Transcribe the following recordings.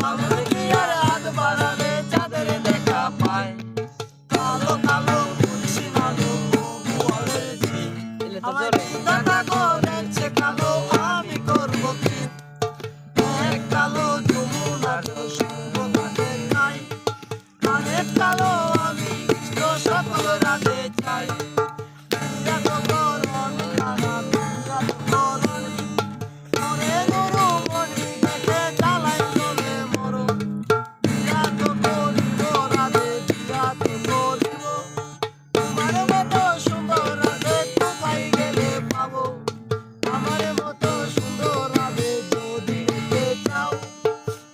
আঙুল কি আর হাত বাড়ালে চাঁদের দেখা পায়। কালো কালো পুলিশি আলো গোয়ালের ঝিল, আমায় বিধাতা করেছে কালো, আমি করব কি? এক কালো যমুনার সর্বঘাটে নাই, অনেক কালো আমি কৃষ্ণ সকল রাতে চাই। বিরাট করণ খানা বিরাট করণী, মনে গুরু মণি দেখে জ্বালাই চলে মরণ। বিরাট করিব রাধে বিরাট করিব, তোমার মতো সুন্দর রাধে কোথায় গেলে পাবো? আমার মতো সুন্দর রাধে যদি রেখে চাও,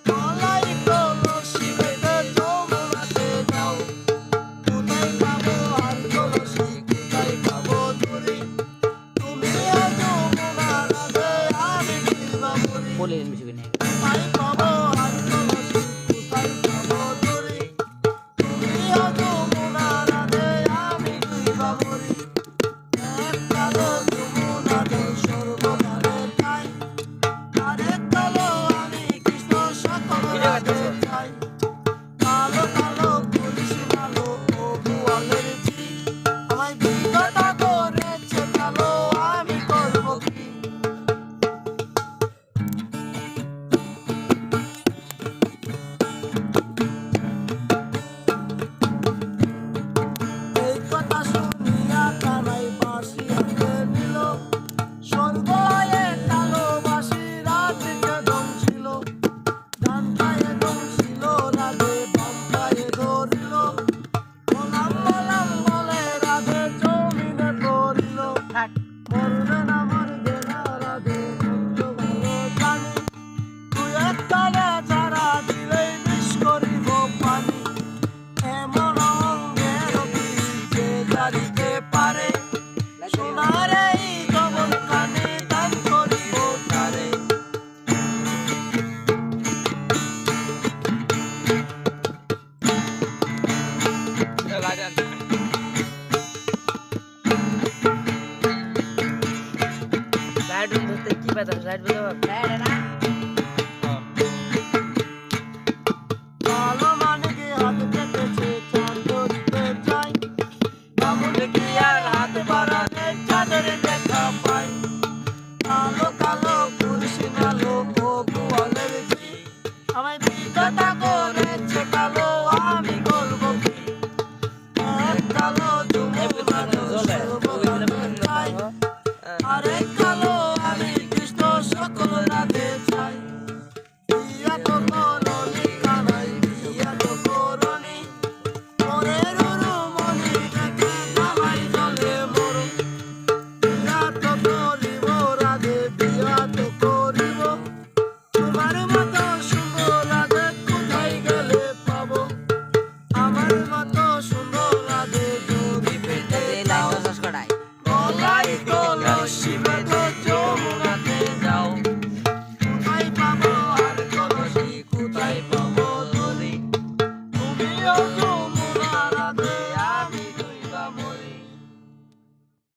গলায় কলসি বেঁধে যমুনাতে যাও। কোথায় পাবো আর কলসি, কোথায় পাবো দড়ি? তুমি আর যমুনা রাধে, আমি বিলবা মরি। কোথায় পাবো আর কলসি, কোথায় পাবো দড়ি? তুমি আর যমুনা রাধে, আমি বিলবা মরি। এক কালো যমুনাতে সর্বকালে ঠাই, আরেক কালো আমি কৃষ্ণ সকল রাতে চাই। কালো কালো পুলিশি আলো গোয়ালের ঝিল, আমায় বিধাতা করেছে কালো, আমি করব কি? এই কথা শুনিয়া কানাই বাঁশি হাতে নিল, স্বর্গয়ে কালো বাঁশি রাধিকে দংশিল। ডান পায়ে দংশিল রাধে, বাম পায়ে ধরিল, বলাম বলাম বলে রাধে জমিনে পড়িল। মরবে না মরবে না রাধে মন্দ ভালো জানি, তুই এককালে যারা দিলেই বিষ করিব পানি। এমন অঙ্গের বীজ যে জারিতে পারে, সোনার এই যৌবনখানি দান করিব তারে। কালো মানিকে হাত কেটেছে চাঁদ ধরতে চাই, আঙুল কি আর হাত বাড়ালে চাঁদের দেখা পাই। কালো কালো পুরুষ আলো গোয়ালের ঝিল, আমায় বিধাতা